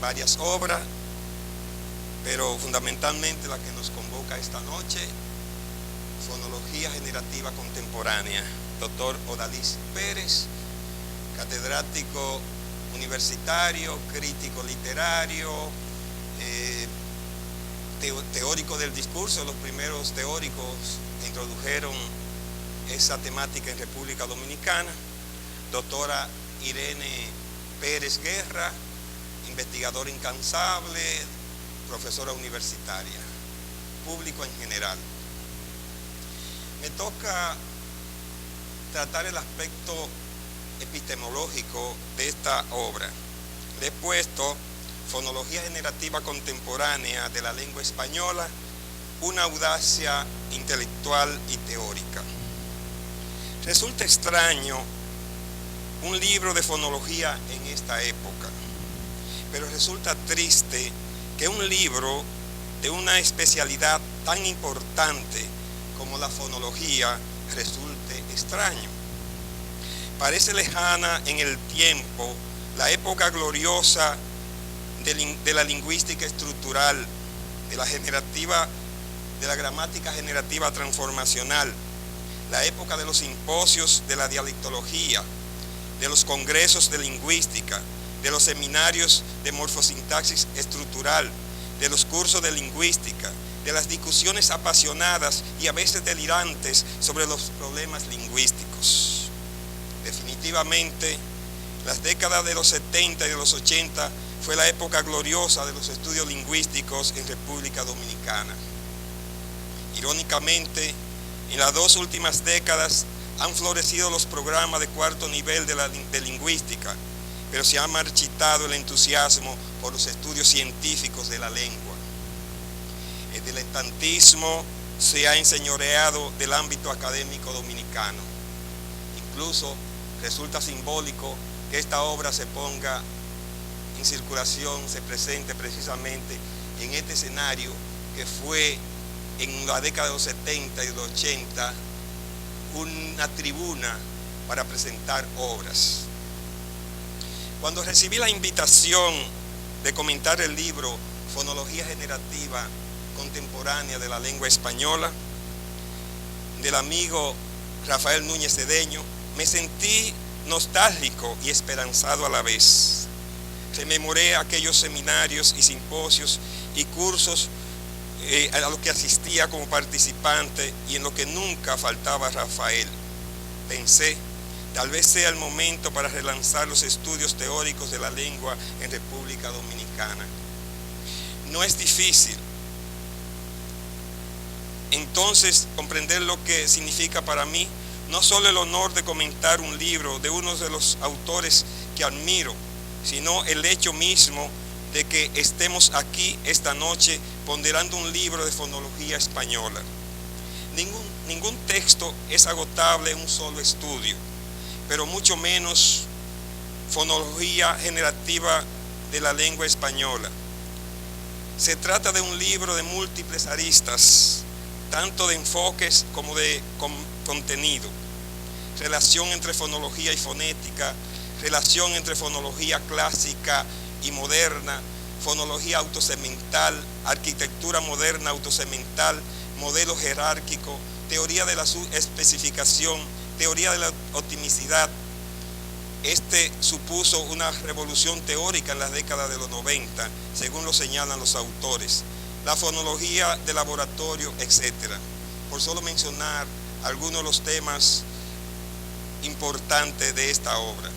varias obras, pero fundamentalmente la que nos convoca esta noche, Fonología Generativa Contemporánea, doctor Odalis Pérez, catedrático universitario, crítico literario, teórico del discurso. Los primeros teóricos que introdujeron esa temática en República Dominicana. Doctora Irene Pérez Guerra, investigadora incansable, profesora universitaria, público en general. Me toca tratar el aspecto epistemológico de esta obra. Le he puesto Fonología Generativa Contemporánea de la Lengua Española, una audacia intelectual y teórica. Resulta extraño un libro de fonología en esta época, pero resulta triste que un libro de una especialidad tan importante como la fonología resulte extraño. Parece lejana en el tiempo la época gloriosa de la lingüística estructural, de la gramática generativa transformacional, la época de los simposios de la dialectología, de los congresos de lingüística, de los seminarios de morfosintaxis estructural, de los cursos de lingüística, de las discusiones apasionadas y a veces delirantes sobre los problemas lingüísticos. Definitivamente, las décadas de los 70 y de los 80 fue la época gloriosa de los estudios lingüísticos en República Dominicana. Irónicamente, en las dos últimas décadas han florecido los programas de cuarto nivel de lingüística, pero se ha marchitado el entusiasmo por los estudios científicos de la lengua. El diletantismo se ha enseñoreado del ámbito académico dominicano. Incluso resulta simbólico que esta obra se ponga en circulación, se presente precisamente en este escenario que fue en la década de los 70 y de los 80 una tribuna para presentar obras. Cuando recibí la invitación de comentar el libro Fonología Generativa Contemporánea de la Lengua Española, del amigo Rafael Núñez Cedeño, me sentí nostálgico y esperanzado a la vez. Rememoré aquellos seminarios y simposios y cursos a los que asistía como participante y en lo que nunca faltaba Rafael. Pensé, tal vez sea el momento para relanzar los estudios teóricos de la lengua en República Dominicana. No es difícil entonces comprender lo que significa para mí no solo el honor de comentar un libro de uno de los autores que admiro, sino el hecho mismo de que estemos aquí esta noche ponderando un libro de fonología española. Ningún texto es agotable en un solo estudio, pero mucho menos fonología generativa de la lengua española. Se trata de un libro de múltiples aristas, tanto de enfoques como de contenido. Relación entre fonología y fonética, relación entre fonología clásica y moderna, fonología autosemental, arquitectura moderna autosemental, modelo jerárquico, teoría de la subespecificación, teoría de la optimicidad. Este supuso una revolución teórica en las décadas de los 90, según lo señalan los autores. La fonología de laboratorio, etc. Por solo mencionar algunos de los temas importantes de esta obra.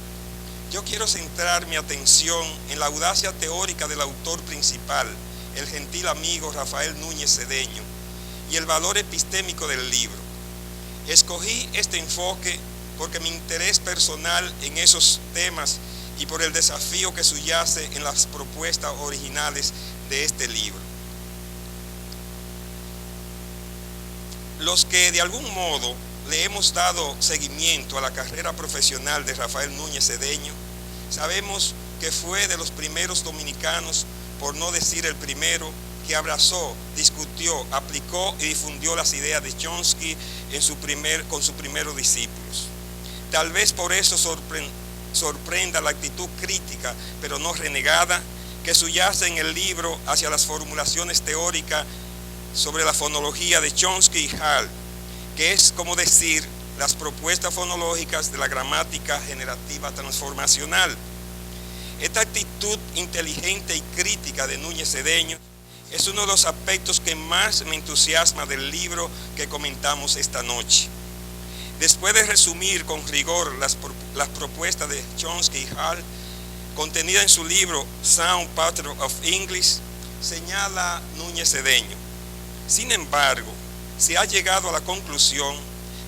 Yo quiero centrar mi atención en la audacia teórica del autor principal, el gentil amigo Rafael Núñez Cedeño, y el valor epistémico del libro. Escogí este enfoque porque mi interés personal en esos temas y por el desafío que subyace en las propuestas originales de este libro. Los que de algún modo le hemos dado seguimiento a la carrera profesional de Rafael Núñez Cedeño, sabemos que fue de los primeros dominicanos, por no decir el primero, que abrazó, discutió, aplicó y difundió las ideas de Chomsky con sus primeros discípulos. Tal vez por eso sorprenda la actitud crítica, pero no renegada, que subyace en el libro hacia las formulaciones teóricas sobre la fonología de Chomsky y Hall, que es como decir las propuestas fonológicas de la gramática generativa transformacional. Esta actitud inteligente y crítica de Núñez Cedeño es uno de los aspectos que más me entusiasma del libro que comentamos esta noche. Después de resumir con rigor las propuestas de Chomsky y Hall, contenida en su libro Sound Pattern of English, señala Núñez Cedeño: sin embargo, se ha llegado a la conclusión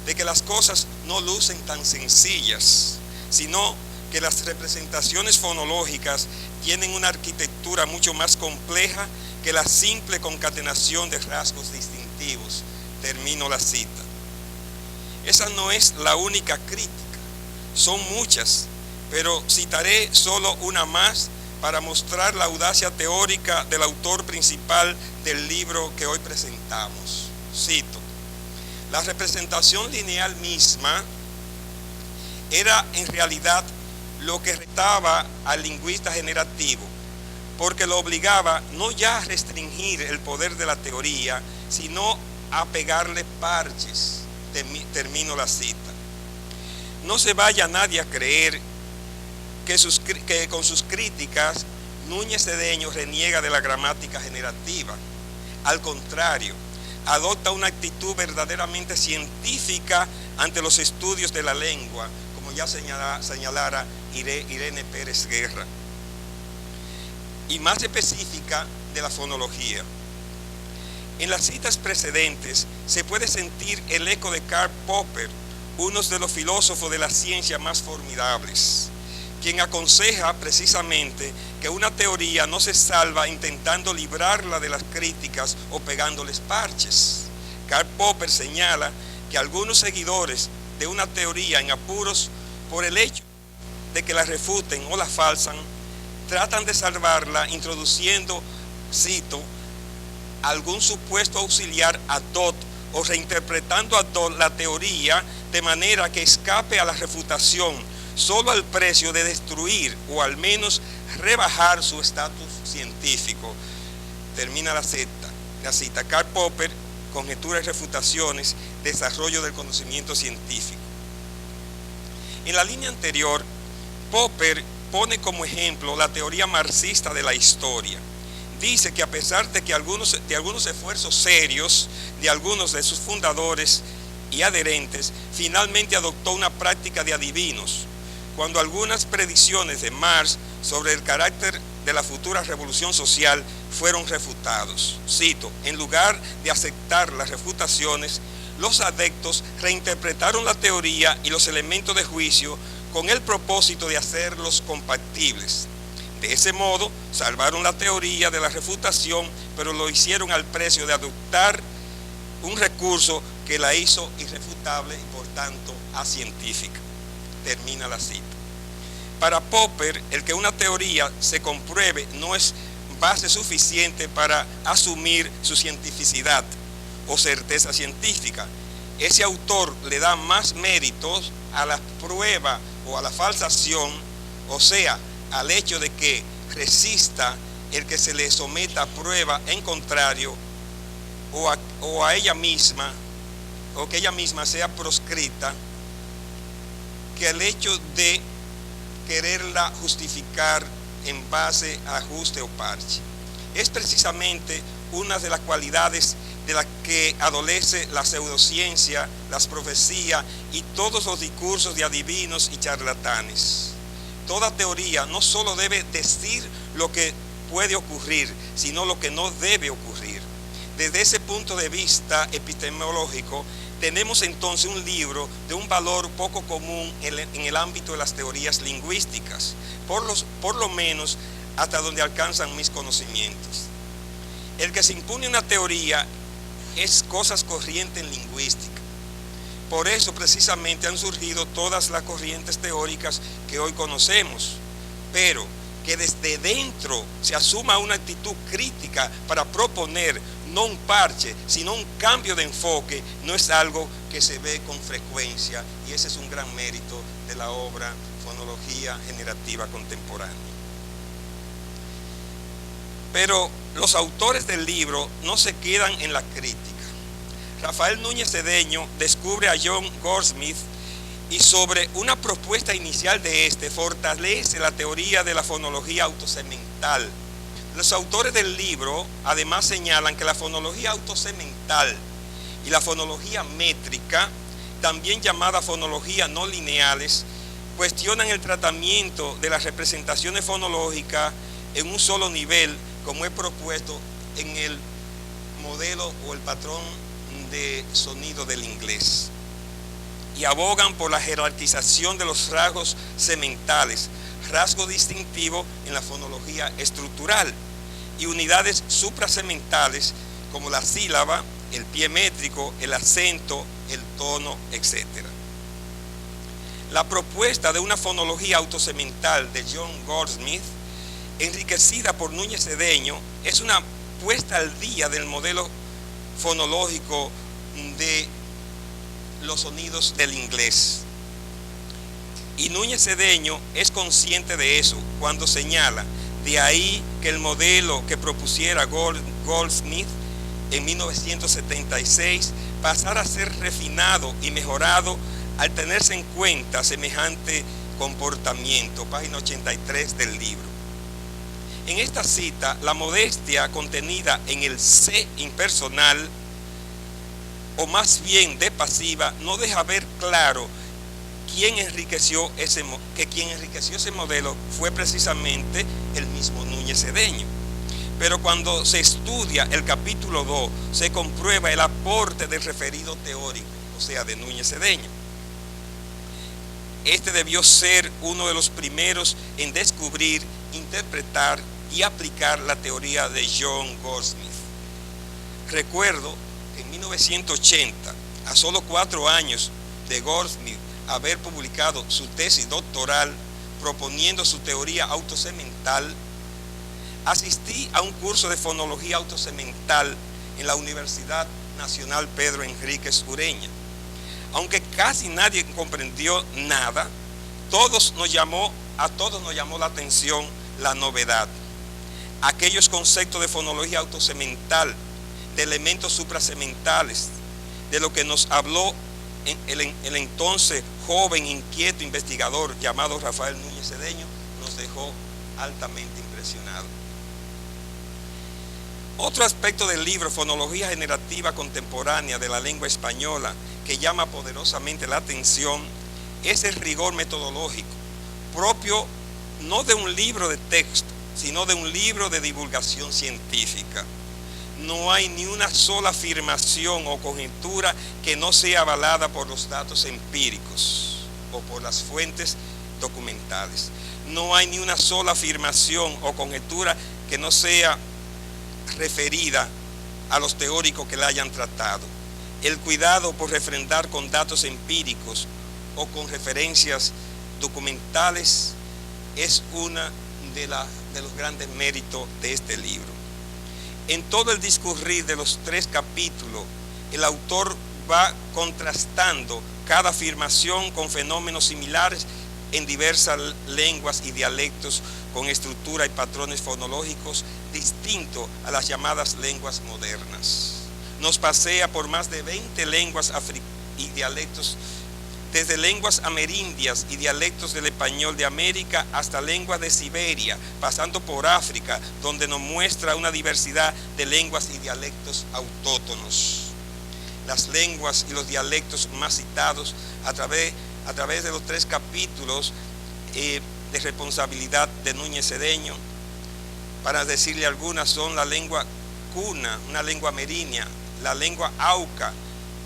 de que las cosas no lucen tan sencillas, sino que las representaciones fonológicas tienen una arquitectura mucho más compleja que la simple concatenación de rasgos distintivos. Termino la cita. Esa no es la única crítica, son muchas, pero citaré solo una más para mostrar la audacia teórica del autor principal del libro que hoy presentamos. Cito: la representación lineal misma era en realidad lo que retaba al lingüista generativo, porque lo obligaba no ya a restringir el poder de la teoría, sino a pegarle parches. Termino la cita. No se vaya nadie a creer que con sus críticas Núñez Cedeño reniega de la gramática generativa. Al contrario, adopta una actitud verdaderamente científica ante los estudios de la lengua, como ya señalara Irene Pérez Guerra, y más específica de la fonología. En las citas precedentes se puede sentir el eco de Karl Popper, uno de los filósofos de la ciencia más formidables, quien aconseja precisamente que una teoría no se salva intentando librarla de las críticas o pegándoles parches. Karl Popper señala que algunos seguidores de una teoría en apuros por el hecho de que la refuten o la falsan, tratan de salvarla introduciendo, cito, algún supuesto auxiliar ad hoc o reinterpretando ad hoc la teoría de manera que escape a la refutación solo al precio de destruir o al menos rebajar su estatus científico. Termina la cita. Karl Popper, Conjeturas y refutaciones, desarrollo del conocimiento científico. En la línea anterior, Popper pone como ejemplo la teoría marxista de la historia. Dice que a pesar de que algunos esfuerzos serios de algunos de sus fundadores y adherentes, finalmente adoptó una práctica de adivinos, cuando algunas predicciones de Marx sobre el carácter de la futura revolución social fueron refutados. Cito: en lugar de aceptar las refutaciones, los adeptos reinterpretaron la teoría y los elementos de juicio con el propósito de hacerlos compatibles. De ese modo, salvaron la teoría de la refutación, pero lo hicieron al precio de adoptar un recurso que la hizo irrefutable y por tanto acientífica. Termina la cita. Para Popper, el que una teoría se compruebe no es base suficiente para asumir su cientificidad o certeza científica. Ese autor le da más méritos a la prueba o a la falsación, o sea, al hecho de que resista el que se le someta a prueba en contrario, o a ella misma, o que ella misma sea proscrita, que el hecho de quererla justificar en base a ajuste o parche. Es precisamente una de las cualidades de las que adolece la pseudociencia, las profecías y todos los discursos de adivinos y charlatanes. Toda teoría no solo debe decir lo que puede ocurrir, sino lo que no debe ocurrir. Desde ese punto de vista epistemológico, tenemos entonces un libro de un valor poco común en el ámbito de las teorías lingüísticas, por lo menos hasta donde alcanzan mis conocimientos. El que se impone una teoría es cosa corriente en lingüística. Por eso precisamente han surgido todas las corrientes teóricas que hoy conocemos, pero que desde dentro se asuma una actitud crítica para proponer no un parche, sino un cambio de enfoque, no es algo que se ve con frecuencia, y ese es un gran mérito de la obra Fonología Generativa Contemporánea. Pero los autores del libro no se quedan en la crítica. Rafael Núñez Cedeño descubre a John Goldsmith y sobre una propuesta inicial de este fortalece la teoría de la fonología autosegmental. Los autores del libro además señalan que la fonología autosegmental y la fonología métrica, también llamada fonología no lineales, cuestionan el tratamiento de las representaciones fonológicas en un solo nivel, como es propuesto en el modelo o el patrón de sonido del inglés, y abogan por la jerarquización de los rasgos segmentales, rasgo distintivo en la fonología estructural, y unidades suprasegmentales como la sílaba, el pie métrico, el acento, el tono, etc. La propuesta de una fonología autosegmental de John Goldsmith, enriquecida por Núñez Cedeño, es una puesta al día del modelo fonológico de los sonidos del inglés. Y Núñez Cedeño es consciente de eso cuando señala: de ahí que el modelo que propusiera Goldsmith en 1976 pasara a ser refinado y mejorado al tenerse en cuenta semejante comportamiento. Página 83 del libro. En esta cita, la modestia contenida en el se impersonal, o más bien de pasiva, no deja ver claro que quien enriqueció ese modelo fue precisamente el mismo Núñez Cedeño. Pero cuando se estudia el capítulo 2, se comprueba el aporte del referido teórico, o sea, de Núñez Cedeño. Este debió ser uno de los primeros en descubrir, interpretar y aplicar la teoría de John Goldsmith. Recuerdo que en 1980, a solo 4 años de Goldsmith haber publicado su tesis doctoral proponiendo su teoría autosegmental, asistí a un curso de fonología autosegmental en la Universidad Nacional Pedro Enríquez Ureña. Aunque casi nadie comprendió nada, a todos nos llamó la atención la novedad. Aquellos conceptos de fonología autosegmental, de elementos suprasegmentales, de lo que nos habló el entonces joven, inquieto investigador llamado Rafael Núñez Cedeño, nos dejó altamente impresionados. Otro aspecto del libro, Fonología Generativa Contemporánea de la Lengua Española, que llama poderosamente la atención, es el rigor metodológico, propio no de un libro de texto, sino de un libro de divulgación científica. No hay ni una sola afirmación o conjetura que no sea avalada por los datos empíricos o por las fuentes documentales. No hay ni una sola afirmación o conjetura que no sea referida a los teóricos que la hayan tratado. El cuidado por refrendar con datos empíricos o con referencias documentales es una de los grandes méritos de este libro. En todo el discurrir de los 3 capítulos, el autor va contrastando cada afirmación con fenómenos similares en diversas lenguas y dialectos con estructura y patrones fonológicos distintos a las llamadas lenguas modernas. Nos pasea por más de 20 lenguas y dialectos, desde lenguas amerindias y dialectos del español de América hasta lenguas de Siberia, pasando por África, donde nos muestra una diversidad de lenguas y dialectos autóctonos. Las lenguas y los dialectos más citados a través de los 3 capítulos de responsabilidad de Núñez Cedeño, para decirle algunas, son la lengua cuna, una lengua amerindia, la lengua auca,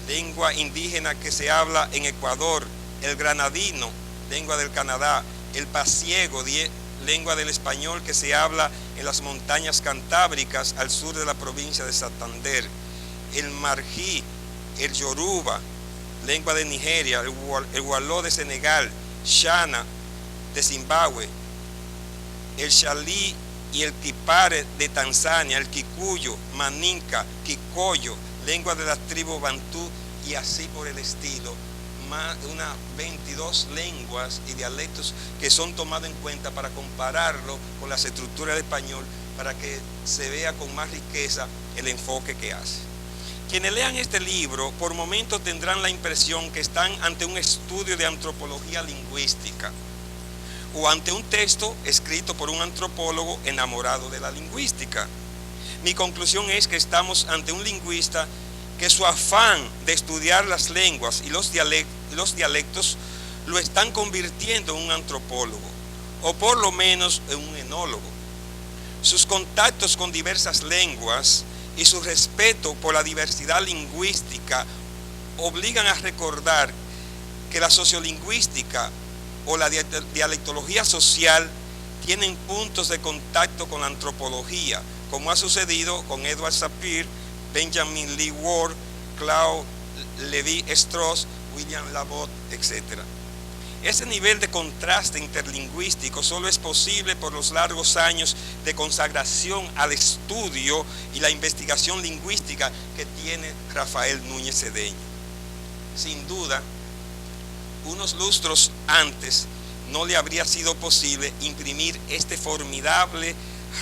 lengua indígena que se habla en Ecuador, el granadino, lengua del Canadá, el pasiego, lengua del español que se habla en las montañas cantábricas al sur de la provincia de Santander, el marjí, el yoruba, lengua de Nigeria, el waló de Senegal, shana de Zimbabue, el shalí y el kipare de Tanzania, el kikuyo, maninka, kikoyo, lengua de las tribus bantú y así por el estilo. Más de unas 22 lenguas y dialectos que son tomados en cuenta para compararlo con las estructuras del español para que se vea con más riqueza el enfoque que hace. Quienes lean este libro por momentos tendrán la impresión que están ante un estudio de antropología lingüística o ante un texto escrito por un antropólogo enamorado de la lingüística. Mi conclusión es que estamos ante un lingüista que su afán de estudiar las lenguas y los dialectos lo están convirtiendo en un antropólogo, o por lo menos en un enólogo. Sus contactos con diversas lenguas y su respeto por la diversidad lingüística obligan a recordar que la sociolingüística o la dialectología social tienen puntos de contacto con la antropología, como ha sucedido con Edward Sapir, Benjamin Lee Ward, Claude Lévi-Strauss, William Labov, etc. Ese nivel de contraste interlingüístico solo es posible por los largos años de consagración al estudio y la investigación lingüística que tiene Rafael Núñez Cedeño. Sin duda, unos lustros antes no le habría sido posible imprimir este formidable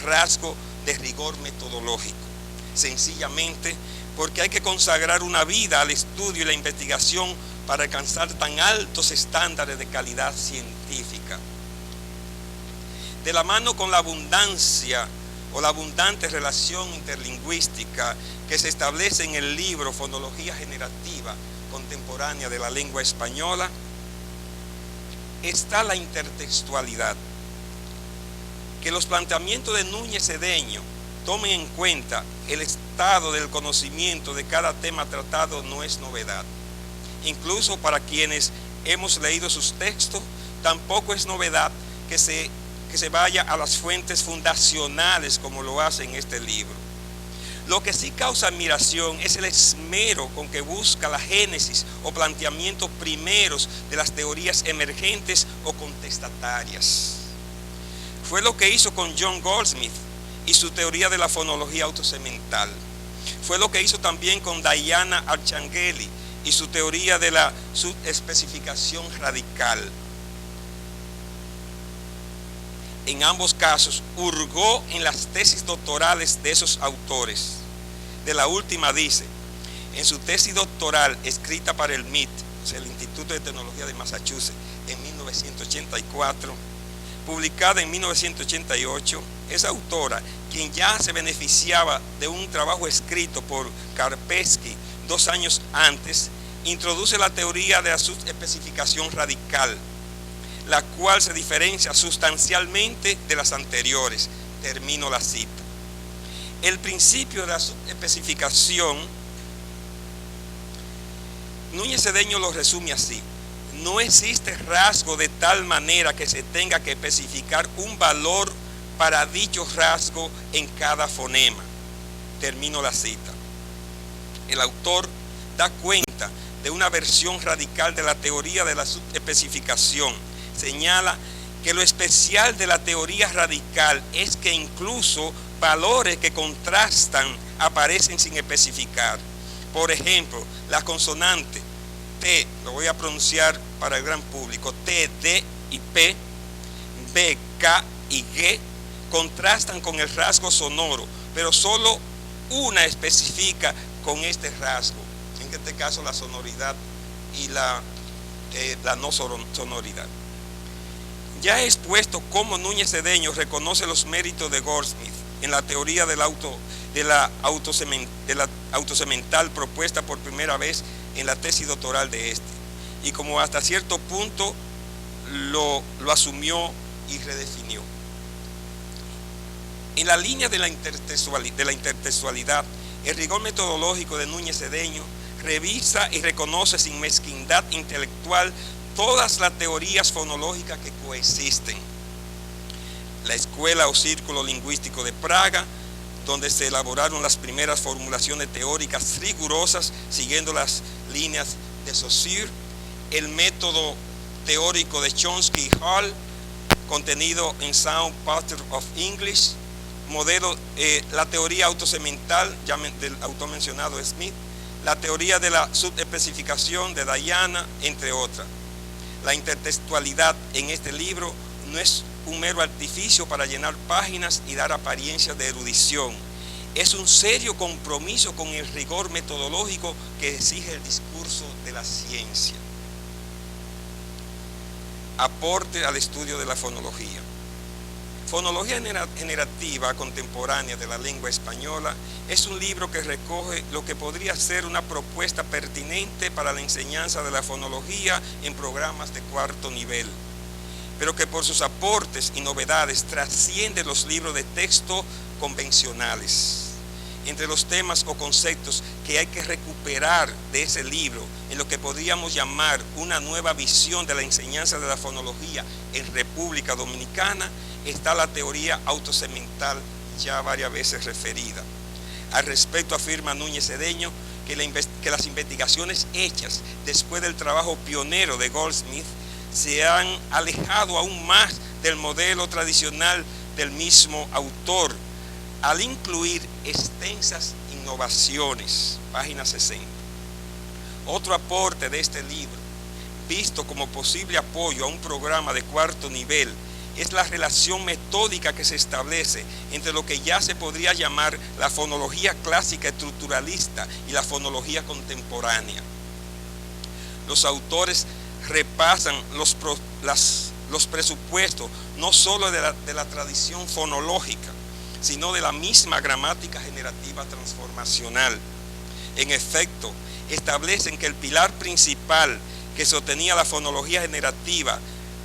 rasgo de rigor metodológico, sencillamente porque hay que consagrar una vida al estudio y la investigación para alcanzar tan altos estándares de calidad científica. De la mano con la abundancia o la abundante relación interlingüística que se establece en el libro Fonología Generativa Contemporánea de la Lengua Española, está la intertextualidad. Que los planteamientos de Núñez Cedeño tomen en cuenta el estado del conocimiento de cada tema tratado no es novedad. Incluso para quienes hemos leído sus textos, tampoco es novedad que se vaya a las fuentes fundacionales como lo hace en este libro. Lo que sí causa admiración es el esmero con que busca la génesis o planteamientos primeros de las teorías emergentes o contestatarias. Fue lo que hizo con John Goldsmith y su teoría de la fonología autosemental. Fue lo que hizo también con Diana Arcangeli y su teoría de la subespecificación radical. En ambos casos, hurgó en las tesis doctorales de esos autores. De la última dice, en su tesis doctoral escrita para el MIT, o sea, el Instituto de Tecnología de Massachusetts, en 1984, publicada en 1988, esa autora, quien ya se beneficiaba de un trabajo escrito por Karpelski 2 años antes, introduce la teoría de la subespecificación radical, la cual se diferencia sustancialmente de las anteriores. Termino la cita. El principio de la subespecificación, Núñez Cedeño lo resume así: no existe rasgo de tal manera que se tenga que especificar un valor para dicho rasgo en cada fonema. Termino la cita. El autor da cuenta de una versión radical de la teoría de la subespecificación. Señala que lo especial de la teoría radical es que incluso valores que contrastan aparecen sin especificar. Por ejemplo, la consonante T, lo voy a pronunciar para el gran público, T, D y P, B, K y G contrastan con el rasgo sonoro, pero solo una especifica con este rasgo, en este caso la sonoridad y la no sonoridad. Ya he expuesto cómo Núñez Cedeño reconoce los méritos de Goldsmith en la teoría de la autosemental propuesta por primera vez en la tesis doctoral de este, y como hasta cierto punto lo asumió y redefinió. En la línea de la intertextualidad, el rigor metodológico de Núñez Cedeño revisa y reconoce sin mezquindad intelectual todas las teorías fonológicas que coexisten. La Escuela o Círculo Lingüístico de Praga, donde se elaboraron las primeras formulaciones teóricas rigurosas siguiendo las líneas de Saussure, el método teórico de Chomsky y Hall, contenido en Sound Pattern of English, modelo, la teoría autosemental del autor mencionado Smith, la teoría de la subespecificación de Diana, entre otras. La intertextualidad en este libro no es un mero artificio para llenar páginas y dar apariencia de erudición. Es un serio compromiso con el rigor metodológico que exige el discurso de la ciencia. Aporte al estudio de la fonología. Fonología generativa contemporánea de la lengua española es un libro que recoge lo que podría ser una propuesta pertinente para la enseñanza de la fonología en programas de cuarto nivel, pero que por sus aportes y novedades trasciende los libros de texto convencionales. Entre los temas o conceptos que hay que recuperar de ese libro, en lo que podríamos llamar una nueva visión de la enseñanza de la fonología en República Dominicana, está la teoría autosemental ya varias veces referida. Al respecto afirma Núñez Cedeño que las investigaciones hechas después del trabajo pionero de Goldsmith se han alejado aún más del modelo tradicional del mismo autor, al incluir extensas innovaciones. Página 60. Otro aporte de este libro, visto como posible apoyo a un programa de cuarto nivel, es la relación metódica que se establece entre lo que ya se podría llamar la fonología clásica estructuralista y la fonología contemporánea. Los autores repasan los presupuestos no solo de la tradición fonológica, sino de la misma gramática generativa transformacional. En efecto, establecen que el pilar principal que sostenía la fonología generativa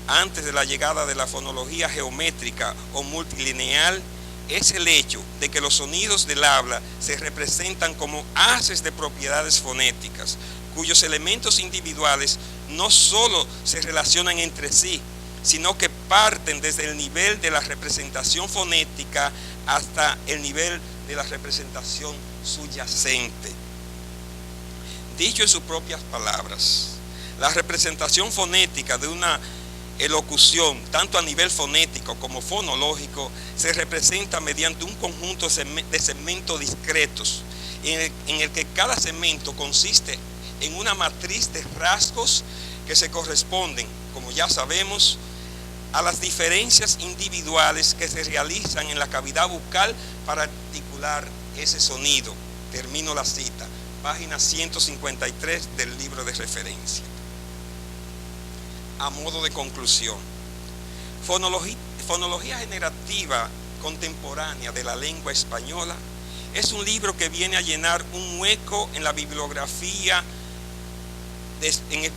antes de la llegada de la fonología geométrica o multilineal es el hecho de que los sonidos del habla se representan como haces de propiedades fonéticas, cuyos elementos individuales no solo se relacionan entre sí, sino que parten desde el nivel de la representación fonética hasta el nivel de la representación subyacente. Dicho en sus propias palabras, la representación fonética de una elocución, tanto a nivel fonético como fonológico, se representa mediante un conjunto de segmentos discretos, en el que cada segmento consiste en una matriz de rasgos que se corresponden, como ya sabemos, a las diferencias individuales que se realizan en la cavidad bucal para articular ese sonido. Termino la cita, página 153 del libro de referencia. A modo de conclusión, Fonología generativa contemporánea de la lengua española es un libro que viene a llenar un hueco en la bibliografía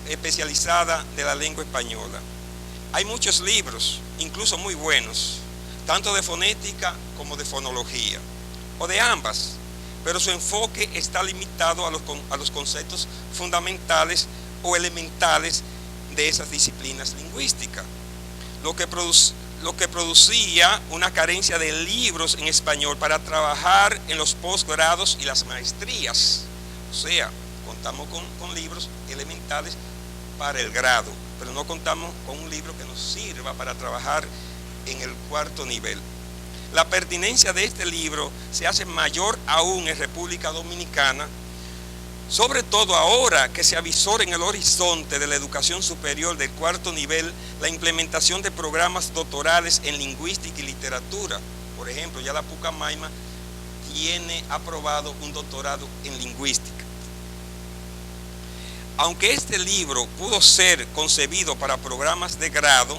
especializada de la lengua española. Hay muchos libros, incluso muy buenos, tanto de fonética como de fonología, o de ambas, pero su enfoque está limitado a los conceptos fundamentales o elementales de esas disciplinas lingüísticas, lo que producía una carencia de libros en español para trabajar en los posgrados y las maestrías. O sea, contamos con libros elementales para el grado, pero no contamos con un libro que nos sirva para trabajar en el cuarto nivel. La pertinencia de este libro se hace mayor aún en República Dominicana, sobre todo ahora que se avisora en el horizonte de la educación superior del cuarto nivel la implementación de programas doctorales en lingüística y literatura. Por ejemplo, ya la Pucamaima tiene aprobado un doctorado en lingüística. Aunque este libro pudo ser concebido para programas de grado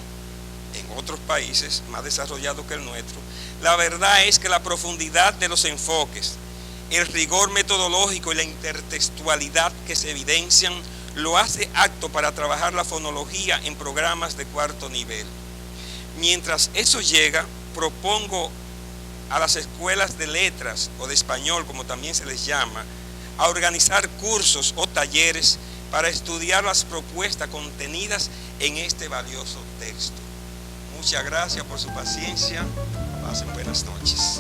en otros países más desarrollados que el nuestro, la verdad es que la profundidad de los enfoques, el rigor metodológico y la intertextualidad que se evidencian lo hace apto para trabajar la fonología en programas de cuarto nivel. Mientras eso llega, propongo a las escuelas de letras o de español, como también se les llama, a organizar cursos o talleres para estudiar las propuestas contenidas en este valioso texto. Muchas gracias por su paciencia. Pasen buenas noches.